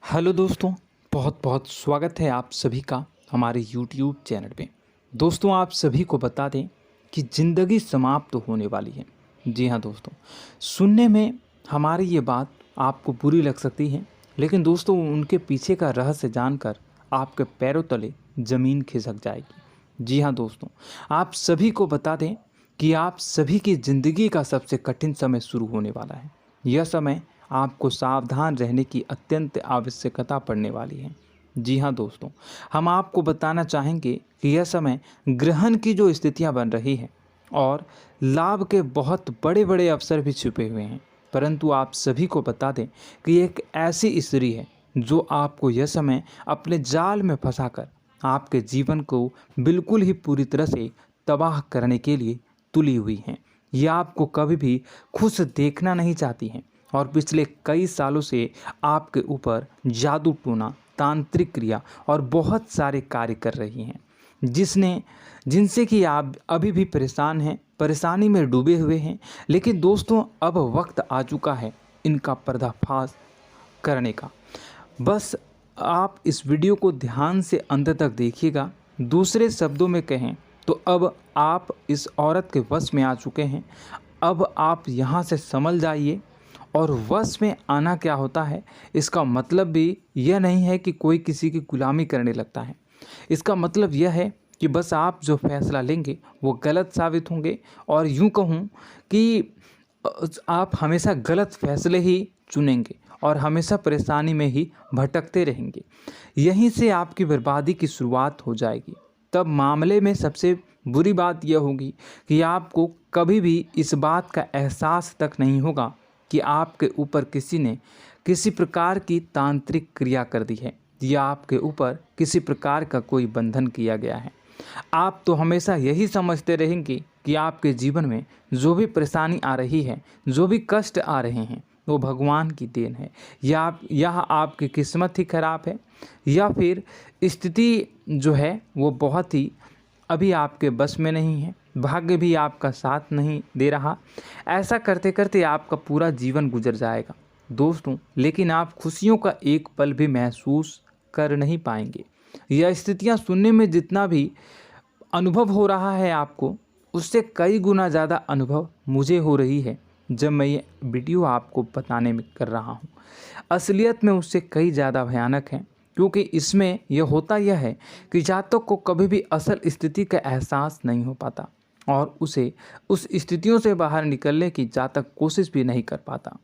Hello दोस्तों, बहुत बहुत स्वागत है आप सभी का हमारे YouTube चैनल पे। दोस्तों, आप सभी को बता दें कि ज़िंदगी समाप्त होने वाली है। जी हाँ दोस्तों, सुनने में हमारी ये बात आपको बुरी लग सकती है, लेकिन दोस्तों उनके पीछे का रहस्य जानकर आपके पैरों तले ज़मीन खिसक जाएगी। जी हाँ दोस्तों, आप सभी को बता दें कि आप सभी की ज़िंदगी का सबसे कठिन समय शुरू होने वाला है। यह समय आपको सावधान रहने की अत्यंत आवश्यकता पड़ने वाली है। जी हाँ दोस्तों, हम आपको बताना चाहेंगे कि यह समय ग्रहण की जो स्थितियां बन रही है और लाभ के बहुत बड़े बड़े अवसर भी छुपे हुए हैं। परंतु आप सभी को बता दें कि एक ऐसी स्त्री है जो आपको यह समय अपने जाल में फंसाकर आपके जीवन को बिल्कुल ही पूरी तरह से तबाह करने के लिए तुली हुई हैं। यह आपको कभी भी खुश देखना नहीं चाहती हैं और पिछले कई सालों से आपके ऊपर जादू टोना, तांत्रिक क्रिया और बहुत सारे कार्य कर रही हैं, जिनसे कि आप अभी भी परेशान हैं, परेशानी में डूबे हुए हैं। लेकिन दोस्तों, अब वक्त आ चुका है इनका पर्दाफाश करने का। बस आप इस वीडियो को ध्यान से अंत तक देखिएगा। दूसरे शब्दों में कहें तो अब आप इस औरत के वश में आ चुके हैं। अब आप यहाँ से संभल जाइए। और वश में आना क्या होता है, इसका मतलब भी यह नहीं है कि कोई किसी की गुलामी करने लगता है। इसका मतलब यह है कि बस आप जो फैसला लेंगे वो गलत साबित होंगे, और यूँ कहूँ कि आप हमेशा गलत फैसले ही चुनेंगे और हमेशा परेशानी में ही भटकते रहेंगे। यहीं से आपकी बर्बादी की शुरुआत हो जाएगी। तब मामले में सबसे बुरी बात यह होगी कि आपको कभी भी इस बात का एहसास तक नहीं होगा कि आपके ऊपर किसी ने किसी प्रकार की तांत्रिक क्रिया कर दी है या आपके ऊपर किसी प्रकार का कोई बंधन किया गया है। आप तो हमेशा यही समझते रहेंगे कि आपके जीवन में जो भी परेशानी आ रही है, जो भी कष्ट आ रहे हैं, वो भगवान की देन है, या आपकी किस्मत ही खराब है, या फिर स्थिति जो है वो बहुत ही अभी आपके बस में नहीं है, भाग्य भी आपका साथ नहीं दे रहा। ऐसा करते करते आपका पूरा जीवन गुजर जाएगा दोस्तों, लेकिन आप खुशियों का एक पल भी महसूस कर नहीं पाएंगे। यह स्थितियां सुनने में जितना भी अनुभव हो रहा है आपको, उससे कई गुना ज़्यादा अनुभव मुझे हो रही है जब मैं ये वीडियो आपको बताने में कर रहा हूँ। असलियत में उससे कई ज़्यादा भयानक है, क्योंकि इसमें यह होता यह है कि जातक को कभी भी असल स्थिति का एहसास नहीं हो पाता और उसे उस स्थितियों से बाहर निकलने की जातक कोशिश भी नहीं कर पाता।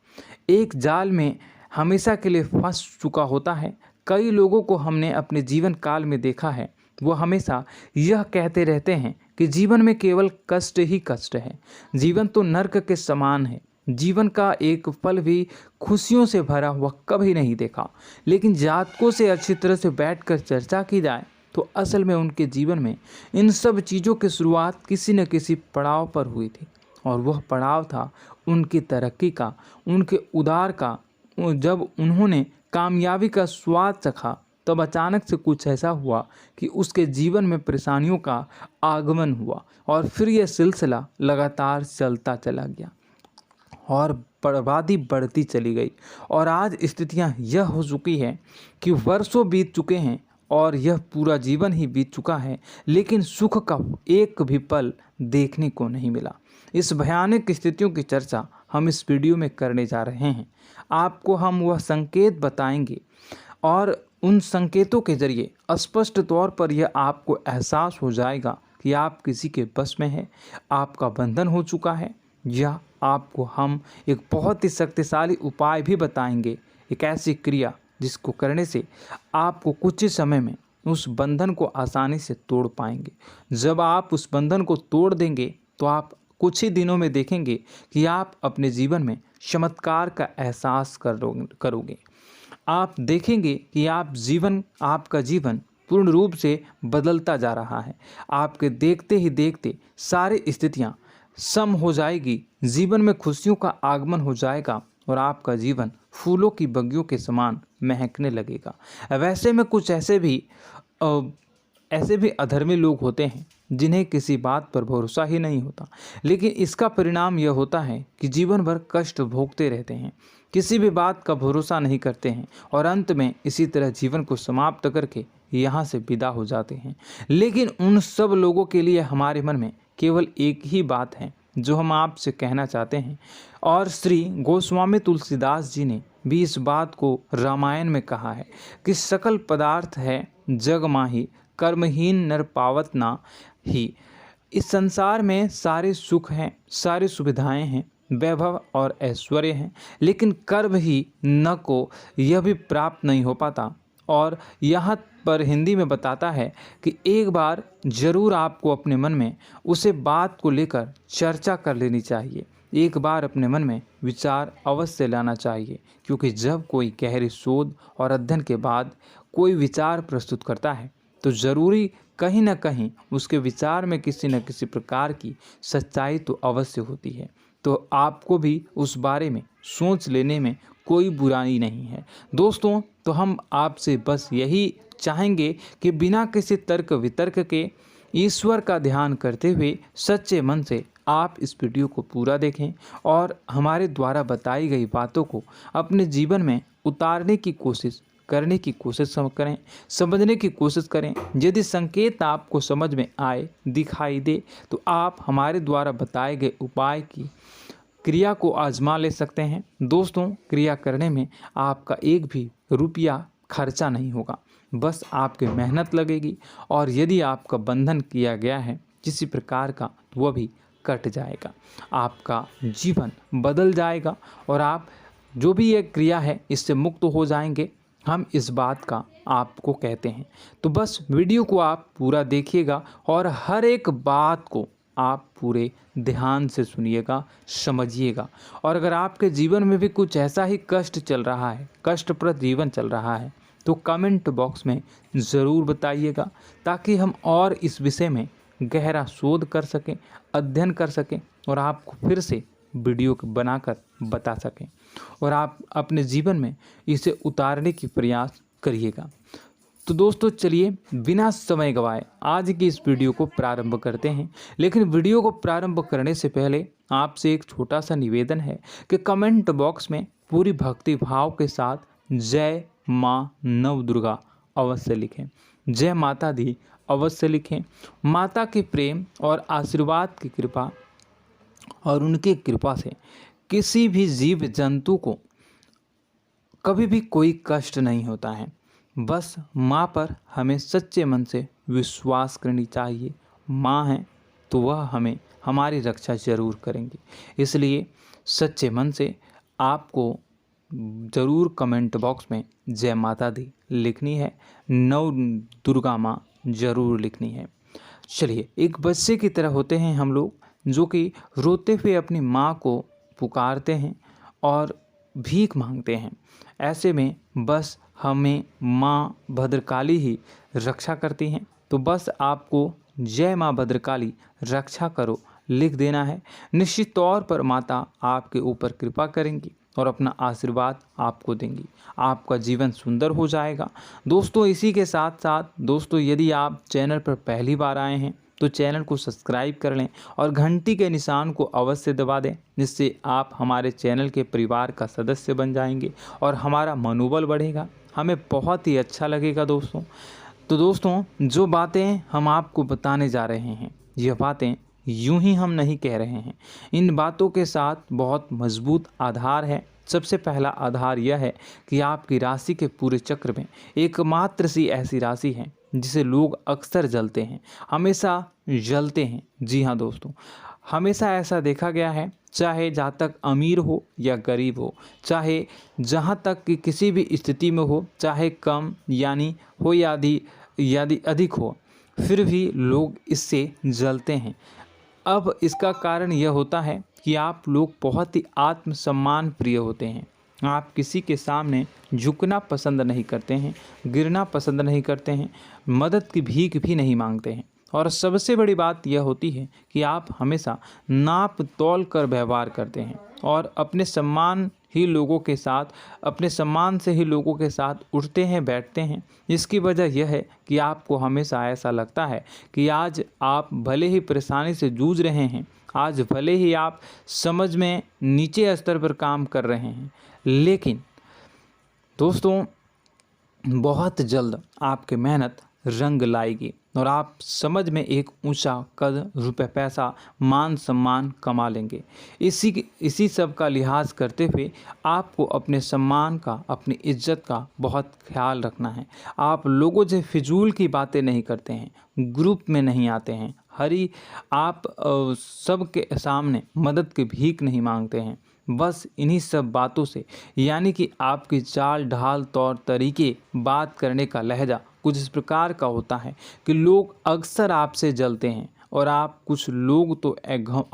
एक जाल में हमेशा के लिए फंस चुका होता है। कई लोगों को हमने अपने जीवन काल में देखा है, वो हमेशा यह कहते रहते हैं कि जीवन में केवल कष्ट ही कष्ट है, जीवन तो नर्क के समान है, जीवन का एक पल भी खुशियों से भरा हुआ कभी नहीं देखा। लेकिन जातकों से अच्छी तरह से बैठकर चर्चा की जाए तो असल में उनके जीवन में इन सब चीज़ों की शुरुआत किसी न किसी पड़ाव पर हुई थी, और वह पड़ाव था उनकी तरक्की का, उनके उदार का। जब उन्होंने कामयाबी का स्वाद चखा, तब अचानक से कुछ ऐसा हुआ कि उसके जीवन में परेशानियों का आगमन हुआ, और फिर यह सिलसिला लगातार चलता चला गया और बर्बादी बढ़ती चली गई। और आज स्थितियां यह हो चुकी है कि वर्षों बीत चुके हैं और यह पूरा जीवन ही बीत चुका है, लेकिन सुख का एक भी पल देखने को नहीं मिला। इस भयानक स्थितियों की चर्चा हम इस वीडियो में करने जा रहे हैं। आपको हम वह संकेत बताएंगे और उन संकेतों के जरिए स्पष्ट तौर पर यह आपको एहसास हो जाएगा कि आप किसी के बस में हैं, आपका बंधन हो चुका है, या आपको हम एक बहुत ही शक्तिशाली उपाय भी बताएंगे, एक ऐसी क्रिया जिसको करने से आपको कुछ ही समय में उस बंधन को आसानी से तोड़ पाएंगे। जब आप उस बंधन को तोड़ देंगे तो आप कुछ ही दिनों में देखेंगे कि आप अपने जीवन में चमत्कार का एहसास करोगे। आप देखेंगे कि आपका जीवन पूर्ण रूप से बदलता जा रहा है। आपके देखते ही देखते सारी स्थितियां सम हो जाएगी, जीवन में खुशियों का आगमन हो जाएगा और आपका जीवन फूलों की बगियों के समान महकने लगेगा। वैसे में कुछ ऐसे भी अधर्मी लोग होते हैं जिन्हें किसी बात पर भरोसा ही नहीं होता, लेकिन इसका परिणाम यह होता है कि जीवन भर कष्ट भोगते रहते हैं, किसी भी बात का भरोसा नहीं करते हैं और अंत में इसी तरह जीवन को समाप्त करके यहाँ से विदा हो जाते हैं। लेकिन उन सब लोगों के लिए हमारे मन में केवल एक ही बात है जो हम आपसे कहना चाहते हैं, और श्री गोस्वामी तुलसीदास जी ने भी इस बात को रामायण में कहा है कि सकल पदार्थ है जग माही, कर्महीन नर पावत ना ही। इस संसार में सारे सुख हैं, सारी सुविधाएं हैं, वैभव और ऐश्वर्य हैं, लेकिन कर्म ही न को यह भी प्राप्त नहीं हो पाता। और यहाँ पर हिंदी में बताता है कि एक बार जरूर आपको अपने मन में उसे बात को लेकर चर्चा कर लेनी चाहिए, एक बार अपने मन में विचार अवश्य लाना चाहिए, क्योंकि जब कोई गहरी शोध और अध्ययन के बाद कोई विचार प्रस्तुत करता है तो ज़रूरी कहीं ना कहीं उसके विचार में किसी न किसी प्रकार की सच्चाई तो अवश्य होती है। तो आपको भी उस बारे में सोच लेने में कोई बुराई नहीं है। दोस्तों, तो हम आपसे बस यही चाहेंगे कि बिना किसी तर्क वितर्क के ईश्वर का ध्यान करते हुए सच्चे मन से आप इस वीडियो को पूरा देखें और हमारे द्वारा बताई गई बातों को अपने जीवन में उतारने की कोशिश करने की कोशिश करें, समझने की कोशिश करें। यदि संकेत आपको समझ में आए, दिखाई दे, तो आप हमारे द्वारा बताए गए उपाय की क्रिया को आजमा ले सकते हैं। दोस्तों, क्रिया करने में आपका एक भी रुपया खर्चा नहीं होगा, बस आपकी मेहनत लगेगी, और यदि आपका बंधन किया गया है किसी प्रकार का तो वह भी कट जाएगा, आपका जीवन बदल जाएगा और आप जो भी ये क्रिया है इससे मुक्त हो जाएंगे। हम इस बात का आपको कहते हैं। तो बस वीडियो को आप पूरा देखिएगा और हर एक बात को आप पूरे ध्यान से सुनिएगा, समझिएगा। और अगर आपके जीवन में भी कुछ ऐसा ही कष्ट चल रहा है, कष्टप्रद जीवन चल रहा है, तो कमेंट बॉक्स में ज़रूर बताइएगा, ताकि हम और इस विषय में गहरा शोध कर सकें, अध्ययन कर सकें और आपको फिर से वीडियो बनाकर बता सकें और आप अपने जीवन में इसे उतारने की प्रयास करिएगा। तो दोस्तों, चलिए बिना समय गवाए आज की इस वीडियो को प्रारंभ करते हैं। लेकिन वीडियो को प्रारंभ करने से पहले आपसे एक छोटा सा निवेदन है कि कमेंट बॉक्स में पूरी भक्ति भाव के साथ जय माँ नव दुर्गा अवश्य लिखें, जय माता दी अवश्य लिखें। माता के प्रेम और आशीर्वाद की कृपा और उनकी कृपा से किसी भी जीव जंतु को कभी भी कोई कष्ट नहीं होता है। बस माँ पर हमें सच्चे मन से विश्वास करनी चाहिए। माँ है तो वह हमें हमारी रक्षा जरूर करेंगी। इसलिए सच्चे मन से आपको ज़रूर कमेंट बॉक्स में जय माता दी लिखनी है, नव दुर्गा माँ ज़रूर लिखनी है। चलिए, एक बच्चे की तरह होते हैं हम लोग, जो कि रोते हुए अपनी माँ को पुकारते हैं और भीख मांगते हैं। ऐसे में बस हमें माँ भद्रकाली ही रक्षा करती हैं। तो बस आपको जय माँ भद्रकाली रक्षा करो लिख देना है। निश्चित तौर पर माता आपके ऊपर कृपा करेंगी और अपना आशीर्वाद आपको देंगी, आपका जीवन सुंदर हो जाएगा। दोस्तों, इसी के साथ साथ दोस्तों, यदि आप चैनल पर पहली बार आए हैं तो चैनल को सब्सक्राइब कर लें और घंटी के निशान को अवश्य दबा दें, जिससे आप हमारे चैनल के परिवार का सदस्य बन जाएंगे और हमारा मनोबल बढ़ेगा, हमें बहुत ही अच्छा लगेगा दोस्तों। तो दोस्तों, जो बातें हम आपको बताने जा रहे हैं, यह बातें यूं ही हम नहीं कह रहे हैं। इन बातों के साथ बहुत मजबूत आधार है। सबसे पहला आधार यह है कि आपकी राशि के पूरे चक्र में एकमात्र सी ऐसी राशि है जिसे लोग अक्सर जलते हैं, हमेशा जलते हैं। जी हाँ दोस्तों, हमेशा ऐसा देखा गया है, चाहे जहाँ तक अमीर हो या गरीब हो, चाहे जहाँ तक कि किसी भी स्थिति में हो, चाहे कम यानी हो या अधिक हो, फिर भी लोग इससे जलते हैं। अब इसका कारण यह होता है कि आप लोग बहुत ही आत्मसम्मान प्रिय होते हैं। आप किसी के सामने झुकना पसंद नहीं करते हैं, गिरना पसंद नहीं करते हैं, मदद की भीख भी नहीं मांगते हैं और सबसे बड़ी बात यह होती है कि आप हमेशा नाप तौल कर व्यवहार करते हैं और अपने सम्मान से ही लोगों के साथ उठते हैं बैठते हैं। इसकी वजह यह है कि आपको हमेशा ऐसा लगता है कि आज आप भले ही परेशानी से जूझ रहे हैं, आज भले ही आप समझ में नीचे स्तर पर काम कर रहे हैं, लेकिन दोस्तों बहुत जल्द आपकी मेहनत रंग लाएगी और आप समझ में एक ऊंचा कद, रुपए, पैसा, मान सम्मान कमा लेंगे। इसी सब का लिहाज करते हुए आपको अपने सम्मान का, अपनी इज्जत का बहुत ख्याल रखना है। आप लोगों से फिजूल की बातें नहीं करते हैं, ग्रुप में नहीं आते हैं, आप सबके सामने मदद की भीख नहीं मांगते हैं। बस इन्हीं सब बातों से, यानी कि आपकी चाल ढाल, तौर तरीके, बात करने का लहजा कुछ इस प्रकार का होता है कि लोग अक्सर आपसे जलते हैं और कुछ लोग तो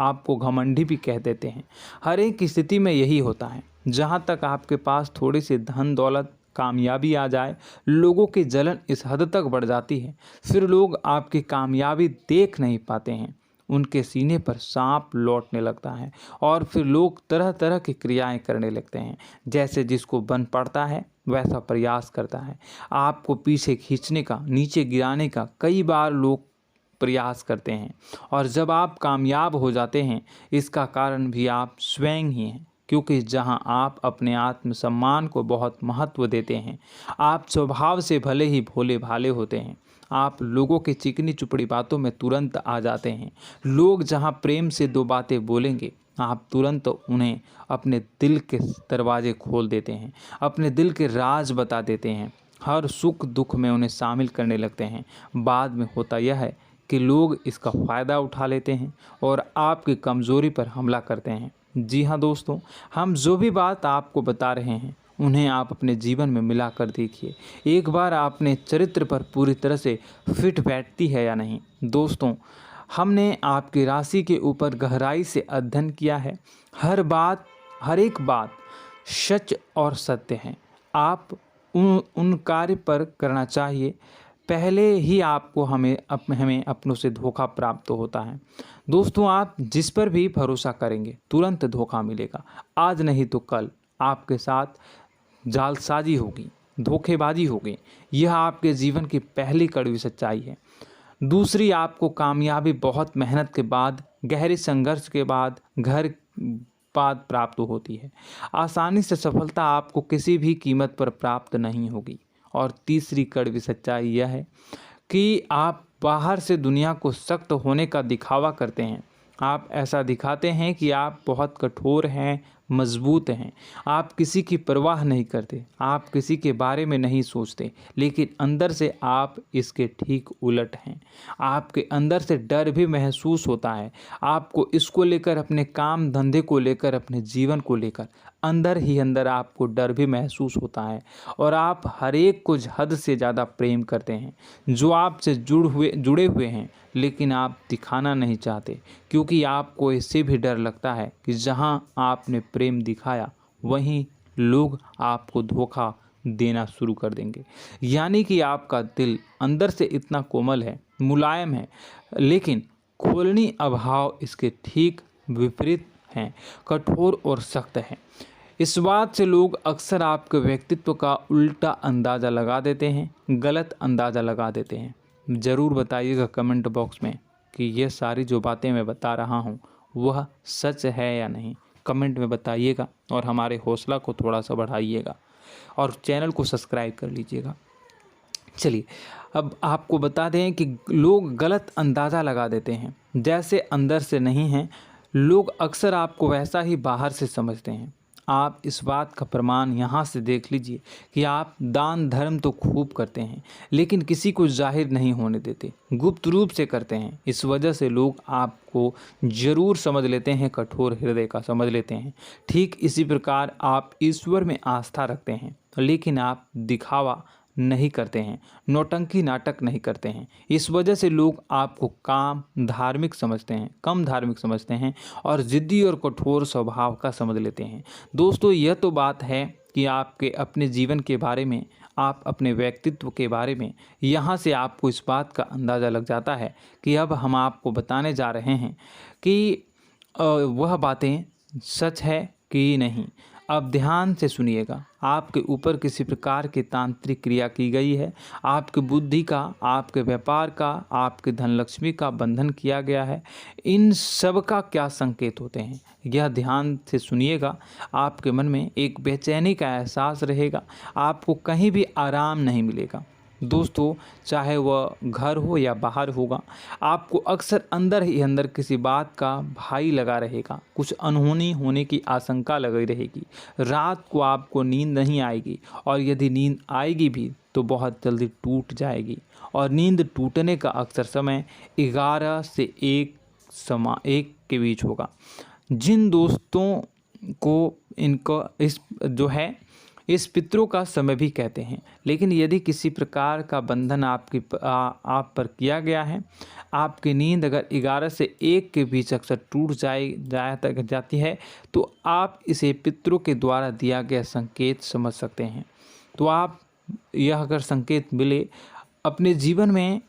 आपको घमंडी भी कह देते हैं। हर एक स्थिति में यही होता है। जहाँ तक आपके पास थोड़ी सी धन दौलत, कामयाबी आ जाए, लोगों की जलन इस हद तक बढ़ जाती है, फिर लोग आपकी कामयाबी देख नहीं पाते हैं, उनके सीने पर सांप लौटने लगता है और फिर लोग तरह तरह की क्रियाएं करने लगते हैं। जैसे जिसको बन पड़ता है वैसा प्रयास करता है। आपको पीछे खींचने का, नीचे गिराने का कई बार लोग प्रयास करते हैं और जब आप कामयाब हो जाते हैं, इसका कारण भी आप स्वयं ही हैं। क्योंकि जहां आप अपने आत्मसम्मान को बहुत महत्व देते हैं, आप स्वभाव से भले ही भोले भाले होते हैं, आप लोगों की चिकनी चुपड़ी बातों में तुरंत आ जाते हैं। लोग जहां प्रेम से दो बातें बोलेंगे, आप तुरंत उन्हें अपने दिल के दरवाजे खोल देते हैं, अपने दिल के राज बता देते हैं, हर सुख दुख में उन्हें शामिल करने लगते हैं। बाद में होता यह है कि लोग इसका फ़ायदा उठा लेते हैं और आपकी कमज़ोरी पर हमला करते हैं। जी हाँ दोस्तों, हम जो भी बात आपको बता रहे हैं उन्हें आप अपने जीवन में मिला कर देखिए। एक बार आपने चरित्र पर पूरी तरह से फिट बैठती है या नहीं। दोस्तों, हमने आपकी राशि के ऊपर गहराई से अध्ययन किया है। हर एक बात सच और सत्य है। आप उन कार्य पर करना चाहिए, पहले ही आपको हमें अपनों से धोखा प्राप्त होता है। दोस्तों, आप जिस पर भी भरोसा करेंगे तुरंत धोखा मिलेगा। आज नहीं तो कल आपके साथ जालसाजी होगी, धोखेबाजी होगी। यह आपके जीवन की पहली कड़वी सच्चाई है। दूसरी, आपको कामयाबी बहुत मेहनत के बाद, गहरे संघर्ष के बाद प्राप्त होती है। आसानी से सफलता आपको किसी भी कीमत पर प्राप्त नहीं होगी। और तीसरी कड़वी सच्चाई यह है कि आप बाहर से दुनिया को सख्त होने का दिखावा करते हैं। आप ऐसा दिखाते हैं कि आप बहुत कठोर हैं, मजबूत हैं, आप किसी की परवाह नहीं करते, आप किसी के बारे में नहीं सोचते, लेकिन अंदर से आप इसके ठीक उलट हैं। आपके अंदर से डर भी महसूस होता है। आपको इसको लेकर, अपने काम धंधे को लेकर, अपने जीवन को लेकर अंदर ही अंदर आपको डर भी महसूस होता है और आप हर एक को हद से ज़्यादा प्रेम करते हैं, जो आपसे जुड़े हुए हैं, लेकिन आप दिखाना नहीं चाहते, क्योंकि आपको इससे भी डर लगता है कि जहां आपने प्रेम दिखाया वहीं लोग आपको धोखा देना शुरू कर देंगे। यानी कि आपका दिल अंदर से इतना कोमल है, मुलायम है, लेकिन खोलनी अभाव इसके ठीक विपरीत हैं, कठोर और सख्त हैं। इस बात से लोग अक्सर आपके व्यक्तित्व का उल्टा अंदाज़ा लगा देते हैं, गलत अंदाज़ा लगा देते हैं। ज़रूर बताइएगा कमेंट बॉक्स में कि ये सारी जो बातें मैं बता रहा हूँ वह सच है या नहीं। कमेंट में बताइएगा और हमारे हौसला को थोड़ा सा बढ़ाइएगा और चैनल को सब्सक्राइब कर लीजिएगा। चलिए, अब आपको बता दें कि लोग गलत अंदाज़ा लगा देते हैं। जैसे अंदर से नहीं हैं, लोग अक्सर आपको वैसा ही बाहर से समझते हैं। आप इस बात का प्रमाण यहाँ से देख लीजिए कि आप दान धर्म तो खूब करते हैं, लेकिन किसी को जाहिर नहीं होने देते, गुप्त रूप से करते हैं। इस वजह से लोग आपको ज़रूर समझ लेते हैं, कठोर हृदय का समझ लेते हैं। ठीक इसी प्रकार आप ईश्वर में आस्था रखते हैं, लेकिन आप दिखावा नहीं करते हैं, नौटंकी नाटक नहीं करते हैं। इस वजह से लोग आपको कम धार्मिक समझते हैं और ज़िद्दी और कठोर स्वभाव का समझ लेते हैं। दोस्तों, यह तो बात है कि आपके अपने जीवन के बारे में, आप अपने व्यक्तित्व के बारे में, यहाँ से आपको इस बात का अंदाज़ा लग जाता है कि अब हम आपको बताने जा रहे हैं कि वह बातें सच है कि नहीं। अब ध्यान से सुनिएगा। आपके ऊपर किसी प्रकार की तांत्रिक क्रिया की गई है, आपकी बुद्धि का, आपके व्यापार का, आपके धनलक्ष्मी का बंधन किया गया है। इन सब का क्या संकेत होते हैं, यह ध्यान से सुनिएगा। आपके मन में एक बेचैनी का एहसास रहेगा, आपको कहीं भी आराम नहीं मिलेगा। दोस्तों, चाहे वह घर हो या बाहर होगा, आपको अक्सर अंदर ही अंदर किसी बात का भय लगा रहेगा, कुछ अनहोनी होने की आशंका लगी रहेगी। रात को आपको नींद नहीं आएगी, और यदि नींद आएगी भी तो बहुत जल्दी टूट जाएगी। और नींद टूटने का अक्सर समय 11 से 1 के बीच होगा। जिन दोस्तों को इनको इस पितरों का समय भी कहते हैं। लेकिन यदि किसी प्रकार का बंधन आप पर किया गया है, आपकी नींद अगर 11 से 1 के बीच अक्सर टूट जाती है, तो आप इसे पितरों के द्वारा दिया गया संकेत समझ सकते हैं। तो आप यह अगर संकेत मिले अपने जीवन में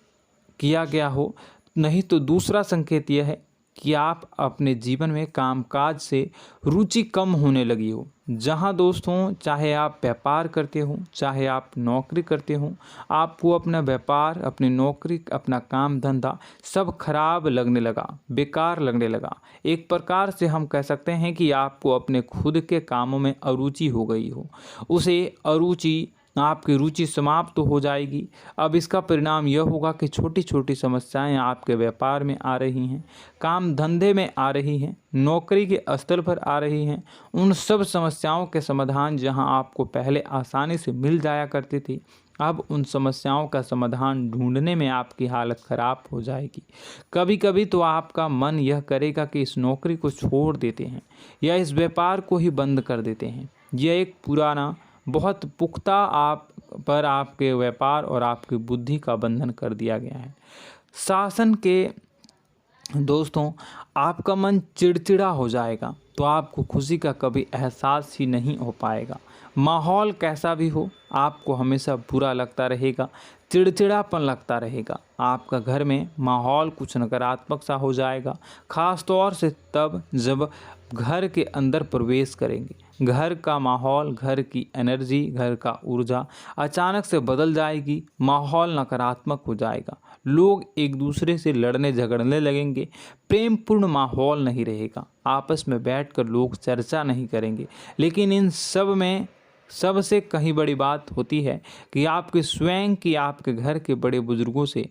किया गया हो, नहीं तो दूसरा संकेत यह है कि आप अपने जीवन में कामकाज से रुचि कम होने लगी हो। जहां दोस्तों, चाहे आप व्यापार करते हो, चाहे आप नौकरी करते हो, आपको अपना व्यापार, अपनी नौकरी, अपना काम धंधा सब खराब लगने लगा, बेकार लगने लगा। एक प्रकार से हम कह सकते हैं कि आपको अपने खुद के कामों में अरुचि हो गई हो। उसे अरुचि, आपकी रुचि समाप्त तो हो जाएगी। अब इसका परिणाम यह होगा कि छोटी छोटी समस्याएं आपके व्यापार में आ रही हैं, काम धंधे में आ रही हैं, नौकरी के स्तर पर आ रही हैं। उन सब समस्याओं के समाधान जहां आपको पहले आसानी से मिल जाया करती थी, अब उन समस्याओं का समाधान ढूंढने में आपकी हालत ख़राब हो जाएगी। कभी कभी तो आपका मन यह करेगा कि इस नौकरी को छोड़ देते हैं या इस व्यापार को ही बंद कर देते हैं। यह एक पुराना, बहुत पुख्ता आपके व्यापार और आपकी बुद्धि का बंधन कर दिया गया है। शासन के दोस्तों, आपका मन चिड़चिड़ा हो जाएगा, तो आपको खुशी का कभी एहसास ही नहीं हो पाएगा। माहौल कैसा भी हो, आपको हमेशा बुरा लगता रहेगा, चिड़चिड़ापन लगता रहेगा। आपका घर में माहौल कुछ नकारात्मक सा हो जाएगा, ख़ास तौर से तब जब घर के अंदर प्रवेश करेंगे। घर का माहौल, घर की एनर्जी, घर का ऊर्जा अचानक से बदल जाएगी, माहौल नकारात्मक हो जाएगा। लोग एक दूसरे से लड़ने झगड़ने लगेंगे, प्रेमपूर्ण माहौल नहीं रहेगा, आपस में बैठकर लोग चर्चा नहीं करेंगे। लेकिन इन सब में सबसे कहीं बड़ी बात होती है कि आपके स्वयं की, आपके घर के बड़े बुजुर्गों से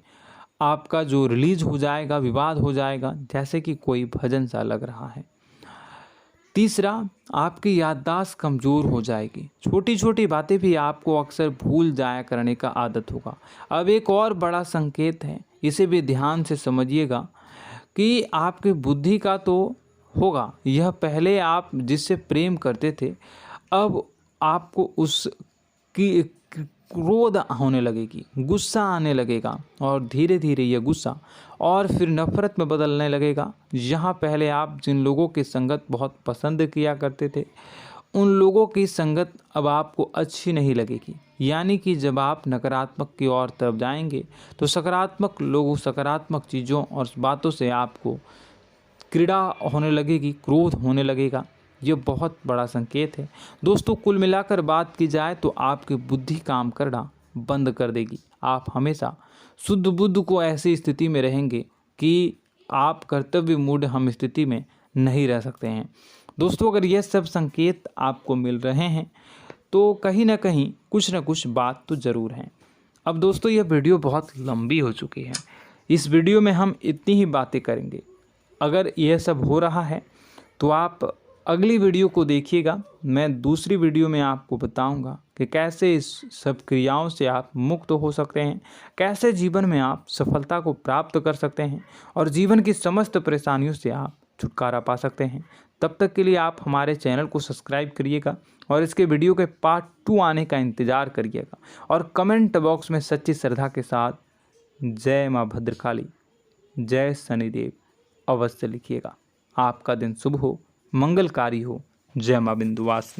आपका जो रिलीज हो जाएगा, विवाद हो जाएगा, जैसे कि कोई भजन सा लग रहा है। तीसरा, आपकी याददाश्त कमज़ोर हो जाएगी, छोटी छोटी बातें भी आपको अक्सर भूल जाया करने का आदत होगा। अब एक और बड़ा संकेत है, इसे भी ध्यान से समझिएगा कि आपकी बुद्धि का तो होगा, यह पहले आप जिससे प्रेम करते थे, अब आपको उसकी क्रोध होने लगेगी, गुस्सा आने लगेगा, और धीरे धीरे यह गुस्सा और फिर नफरत में बदलने लगेगा। यहाँ पहले आप जिन लोगों की संगत बहुत पसंद किया करते थे, उन लोगों की संगत अब आपको अच्छी नहीं लगेगी। यानी कि जब आप नकारात्मक की ओर तरफ जाएंगे, तो सकारात्मक लोगों, सकारात्मक चीज़ों और बातों से आपको क्रीड़ा होने लगेगी, क्रोध होने लगेगा। ये बहुत बड़ा संकेत है दोस्तों। कुल मिलाकर बात की जाए तो आपकी बुद्धि काम करना बंद कर देगी। आप हमेशा शुद्ध बुद्ध को ऐसी स्थिति में रहेंगे कि आप कर्तव्य मूढ़ हम स्थिति में नहीं रह सकते हैं। दोस्तों, अगर ये सब संकेत आपको मिल रहे हैं तो कहीं ना कहीं कुछ ना कुछ बात तो ज़रूर है। अब दोस्तों, यह वीडियो बहुत लंबी हो चुकी है, इस वीडियो में हम इतनी ही बातें करेंगे। अगर यह सब हो रहा है तो आप अगली वीडियो को देखिएगा। मैं दूसरी वीडियो में आपको बताऊंगा कि कैसे इस सब क्रियाओं से आप मुक्त हो सकते हैं, कैसे जीवन में आप सफलता को प्राप्त कर सकते हैं और जीवन की समस्त परेशानियों से आप छुटकारा पा सकते हैं। तब तक के लिए आप हमारे चैनल को सब्सक्राइब करिएगा और इसके वीडियो के पार्ट 2 आने का इंतज़ार करिएगा। और कमेंट बॉक्स में सच्ची श्रद्धा के साथ जय माँ भद्रकाली, जय शनिदेव अवश्य लिखिएगा। आपका दिन शुभ हो, मंगलकारी हो। जय माँ विंध्यवासिनी।